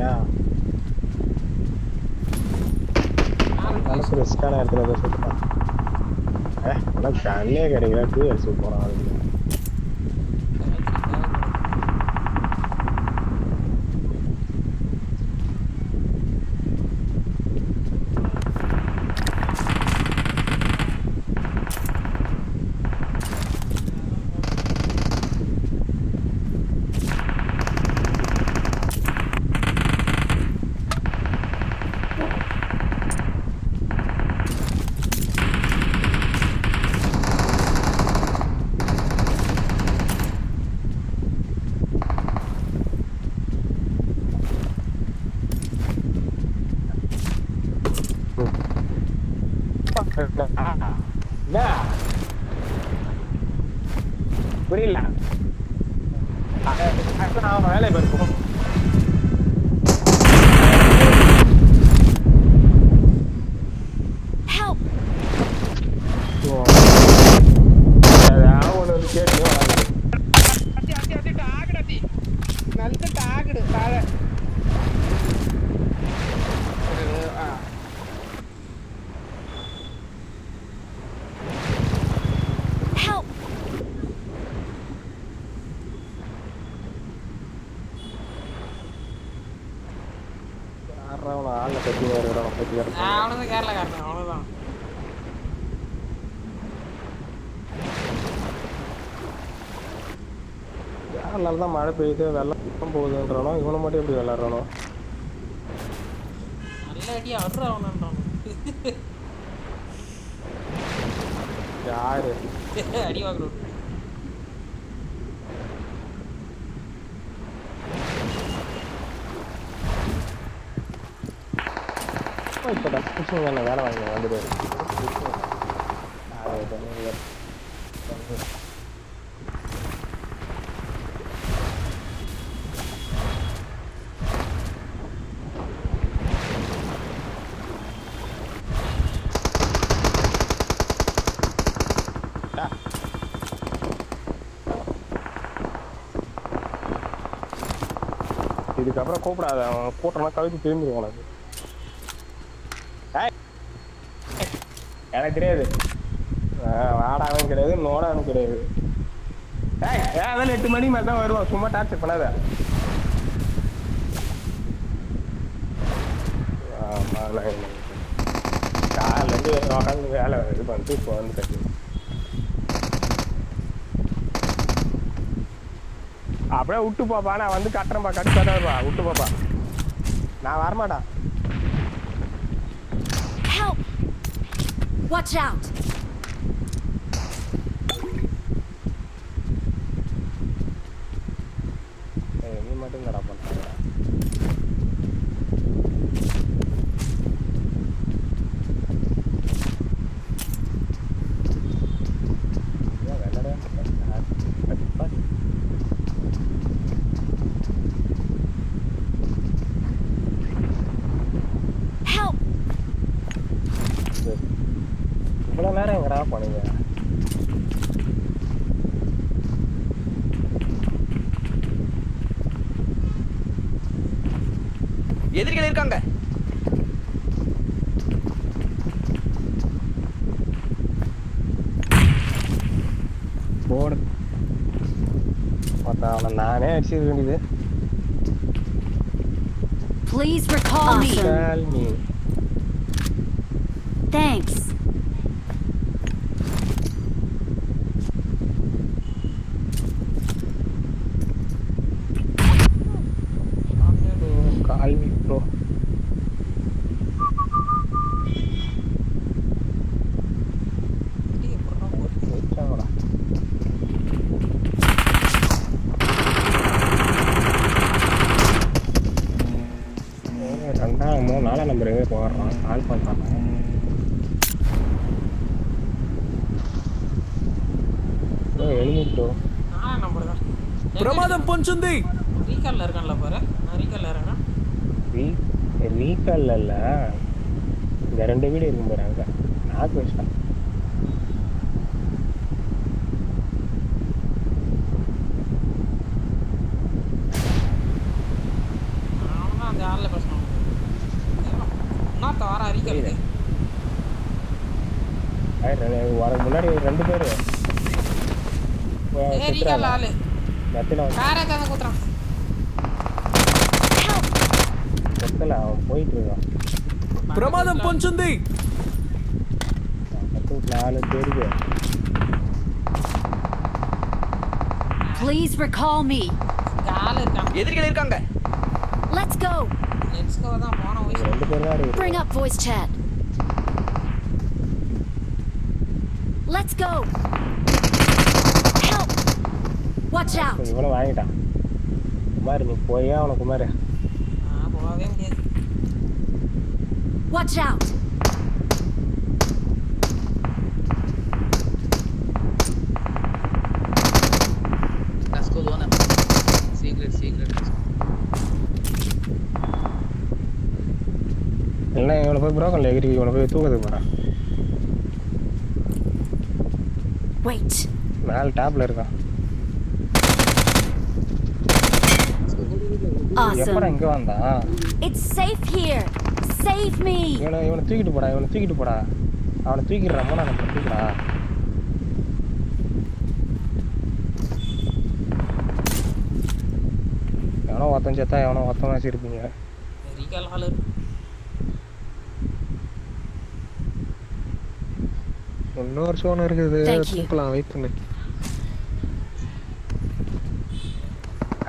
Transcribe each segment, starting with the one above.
ஏன் மனசு ரிஸ்கான இடத்துல போய் சுட்டுட்டான். உனக்கு கண்ணே கிடைக்கல. 2 அடிச்சு போறான் அதுக்கு. புரியல. அவன் வேலையை பார்ப்போம். தான் மழை பெய்யுது வெள்ளம் போகுதுன்றானோ இவனை மட்டும் எப்படி விளையாடுறானோ யாரு அடி வாங்குறோம். இப்போ டஸ்கிரிப்ஷன் வேலை வாங்க வந்துட்டு இதுக்கப்புறம் கூப்பிடாத. அவன் கூட்டம்லாம் கவித்து திரும்பிடுவான். உனக்கு எனக்கு கிடையாது. வாடாவும் கிடையாது, நோடாவும் கிடையாது. அதெல்லாம் 8 மணி மாதிரி தான் வருவான். சும்மா டார்ச்சர் பண்ணாத. காலேருந்து உட்காந்து வேலை இது பண்ணிட்டு இப்போ வந்து கட்டி அப்படியே விட்டு போப்பா. நான் வந்து கட்டுறேன்ப்பா. கட்டுப்பா விட்டு போப்பா. நான் வரமாட்டா. Watch out. நீ மட்டும் என்னடா பண்றாங்க? இவ்வளோ நேரம் எங்கடா போனீங்க? எதிரிகள் இருக்காங்க. போடு. அவனை நானே அடிச்சிருக்க வேண்டியது. Please recall me. Thanks. bro. நாலாம் நம்பர் எங்கே போடுறான் கால் பண்ணுறான். எழுதிட்டோம். நாலாம் நம்பர் தான். பிரமாதம் பொன்சுந்தி. ரீகால்ல இருக்கான்ல பாரு. நான் ரீகால்ல இருக்கேன். ரீகால்ல இல்ல. இந்த 2 வீடு இருக்கும் பாரு அங்க. நாக்கு வச்சிட்டான். அவன் அந்த உனக்கு முன்னாடி 2 பேரு ரீகால் ஆளு நத்தில காரை தான் குத்துறான். கொத்தல அவன் போயிட்டு இருக்கான். ప్రమాదం పొంచుంది. பக்கத்துல ஆளு தெரியுது. Please recall me. கால் இருக்கான். எதிரிகள் இருக்காங்க. Let's go. லெட்ஸ் கோ தான் போன வயசு. 2 பேர் தான் இருக்கு. Bring up voice chat. Let's go. Help. Watch out. இவனை வாங்கிட்டான். குமார் நீ போயே அவன குமார். போகவே முடியாது. Watch out. Let's go Lona. Secret. இல்ல இவனை போய் ப்ரோக்கன்ல எகிரி இவனை போய் தூக்கத்துக்கு போறான். Wait. மேல டாப்ல இருக்கான். எப்படா Awesome. இங்க வந்தான்? It's safe here. Save me. இவனை தூக்கிட்டு போடா. அவனை தூக்கிடுறான் போனா நம்ம தூக்கிடா. எவனோ ஒருத்தன் செத்தா எவனோ ஒருத்தன் வச்சிருப்பீங்க. ரீகால் ஆளு. இன்னொரு சோன் இருக்குது. Thank you. தூக்கலாம் வெயிட் பண்ணு.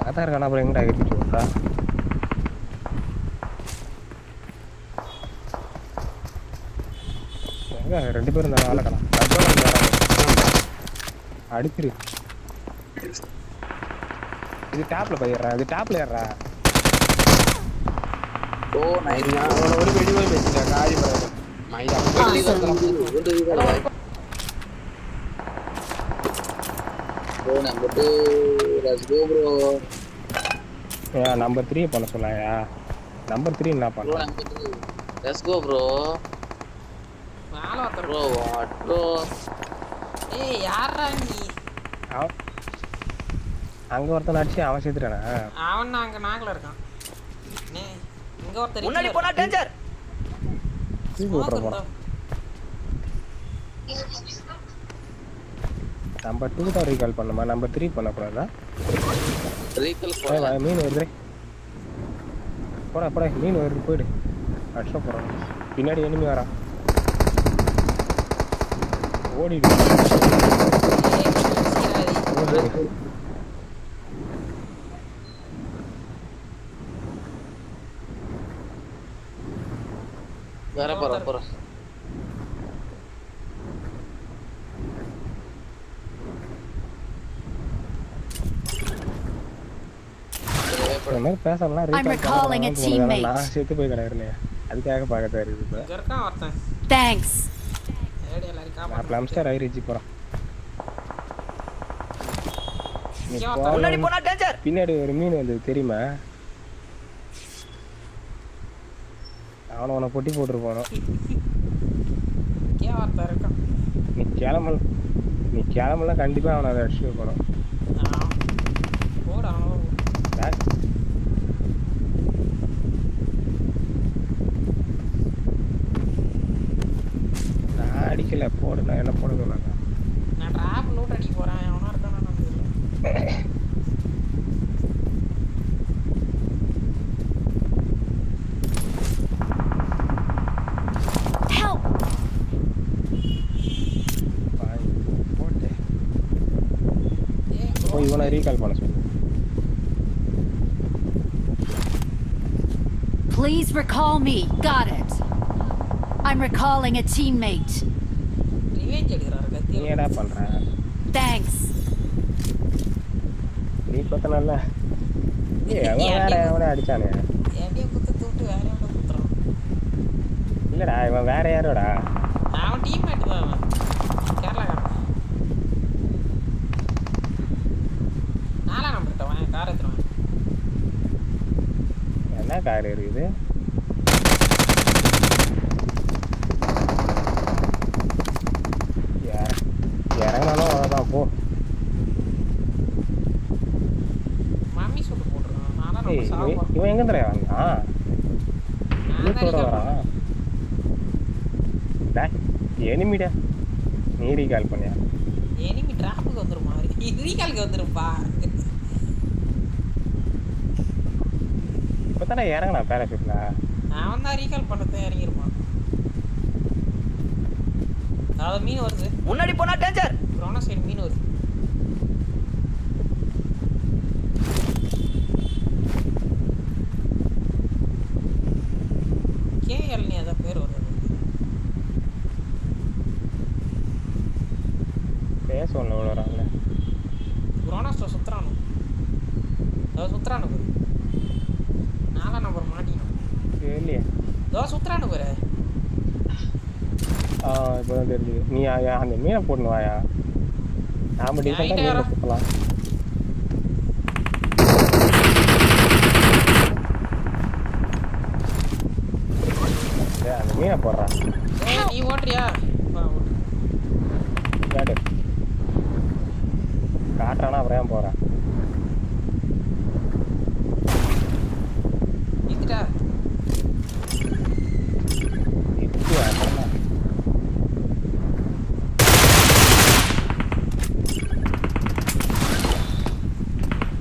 அதான் இருக்கானா அப்புறம் எங்கடா ஏறிச்சு விட்டா? எங்க 2 பேரும் இருந்தாலும் ஆளக்கடா. அடிச்சிரு. இது டாப்ல போயிடுறா. இது டாப்ல ஏறா. ஓ நைஸ். அவன ஒரு வெடி போய் வெச்சிட்டா காரி பரவாயில்லை. மைதா. Bro, number 2. Let's go bro. Number 3 பண்ண சொன்னாயா? நம்பர் 3 என்ன Bro, பண்ண? number 3. Let's go bro. மேல ஒருத்தர். Bro, what bro? ஏய் யாரா நீ? அங்க ஒருத்தன் அடிச்சு அவன் சேர்த்துட்டானா? அவன் அங்க நாக்குல இருக்கான். இங்க ஒருத்தர் முன்னாடி போனா டேஞ்சர். தூக்கி விட்டுற போறான். நம்பர் 2 தான் ரீகால் பண்ணுமா? நம்பர் 3 பண்ணக்கூடாதா? Recall போடா மீன் வருது. போடா மீன் வருது போயிடு. அடிச்சா போறான். பின்னாடி எனிமி வரான். ஓடிடு. வேற போற. இந்த மாதிரி பேசலாம் I'm recalling a teammate. நான் செத்து போய் கிடக்குறேன். அதுக்காக பார்க்கதா இருக்குது இப்போ. இங்க இருக்கான் ஒருத்தன். Thanks. ஏடி எல்லாரும் நான் காப்பாத்து. பிளம்ஸ்டர் ஐரிஜி போறேன். முன்னாடி போனா டேஞ்சர். பின்னாடி ஒரு மீன் வந்து தெரியுமா? அவனை பொட்டி போட்டு போனோம். கே ஒருத்தர் இருக்கான். நீ கிளம்பலாம் கண்டிப்பா அவனை அதை அடிச்சு போனோம். போடா நான் அடிக்கல போடு. நான் என்ன போட சொன்னாங்க? நான் டிராப் லூட் அடிக்க போறேன். அவனா இருக்கானா நான் தெரியல. Help. போட்டு ஏய் போய் இவனை ரீகால் பண்ண சொல்லு. Please recall me. Got it. I'm recalling a teammate. Revenge எடுக்கறாரு நீ கத்தி. என்ன பண்ற? Thanks. நீ கொத்தனல்ல. அவன் வேற எவனே அடிச்சானே. ஏடியே குத்து தூட்டு வேற எவனோ குத்துறான். இல்லடா இவன் வேற யாரோடா? அவன் டீம்மேட் தான் அவன். கேரளாக்காரன். நாலா நம்பர் கிட்ட கார் எடுத்துறான். என்ன கார் இருக்குது? இறங்கினாலும் அவ்வளோதான் போ. மம்மி சுட்டு போட்டுருக்கான். நானா நம்ம சாவா. இவன் எங்க தர வந்தான்? நான் வரான். எனிமிடா. நீ ரீகால் பண்ணியா? எனிமி டிராப்புக்கு வந்துருமா? ரீகாலுக்கு வந்துருப்பா. இப்பதானே இறங்கினா பேராஷூட்ல. அவன் தான் ரீகால் பண்ணதை இறங்கிருப்பான். அதாவது மீன் வருது. முன்னாடி போனா டேஞ்சர். ரோனா சைடு மீன் வருது. கேஎல் நீ அதான் பேர் வருது. பேச ஒன்று விழுறாங்கல்ல. ரோனாஸ்டோ சுத்துறானு. அதாவது சுத்துறானு பேர். 4 நம்பர் மாட்டிக்கணும். இல்லையே. சுத்துறானு பேர். இப்போ தான் தெரியுது. நீ அந்த மீனை போடணும் வாயா. நாம டீசெண்டாக மீனை சுற்றலாம். அந்த மீனை போடுறான். நீ ஓட்டுறியா? கேட்டு காட்டுறானா அப்புறம் ஏன் போகிறான்? இதுடா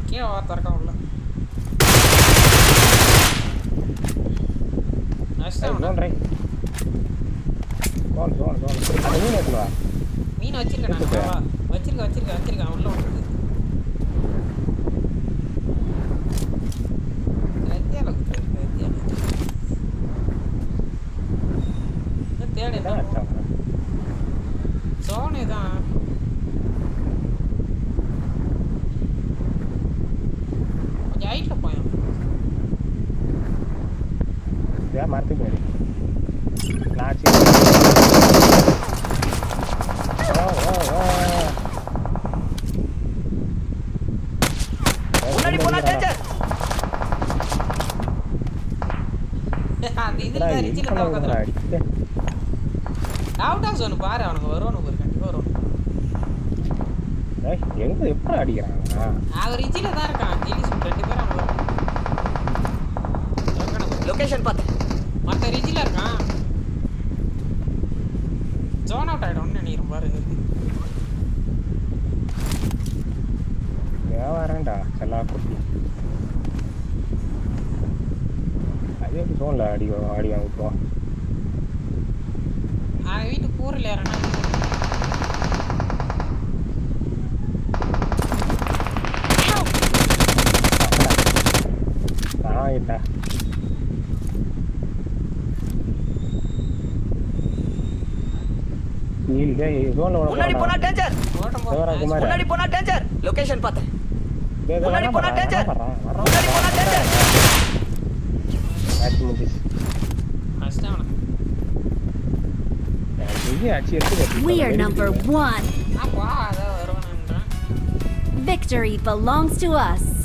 கீழே வா திறக்க உள்ள. மீன் வச்சிருக்கேன். வச்சிருக்கேன் உள்ள வந்துருக்கு. தேடி சோனே தான். கொஞ்சம் ஹைட்ல போயும். மரத்துக்கு போய் முன்னாடி போனா டேஞ்சர். அந்த இதுல ரிஜில தான் உட்கார்ந்து அவுட் ஆஃப் ஜோன் பாரு. அவனுக்கு வருவானு ஒரு கண்டிப்பா வருவானு. எங்க எப்படி அடிக்கிறாங்க? அவன் ரிஜில தான் இருக்கான். ஜிலிஸ் 2 பேர் அவன் வரும். லொகேஷன் பாத்து. மத்த ரிஜில இருக்கான். ஜோன் அவுட் ஆயிடும்னு நினைக்கிறேன் பாரு. வரேன்டா செல்லா குட்டி. அதே ஜோன்ல அடி வாங்கிப்போம். அவன் வீட்டு கூறில் ஏறனா ஆயிட்டா. முன்னாடி போனா டேஞ்சர். முன்னாடி போனா டேஞ்சர். லொகேஷன் பாத்து. முன்னாடி போனா டேஞ்சர். முன்னாடி போனா டேஞ்சர். மேட்ச் முடிஞ்சிச்சு. அஸ்டானா இது அச்சி எடுத்து. We are number 1. அப்பா அத வருவானன்றா. Victory belongs to us.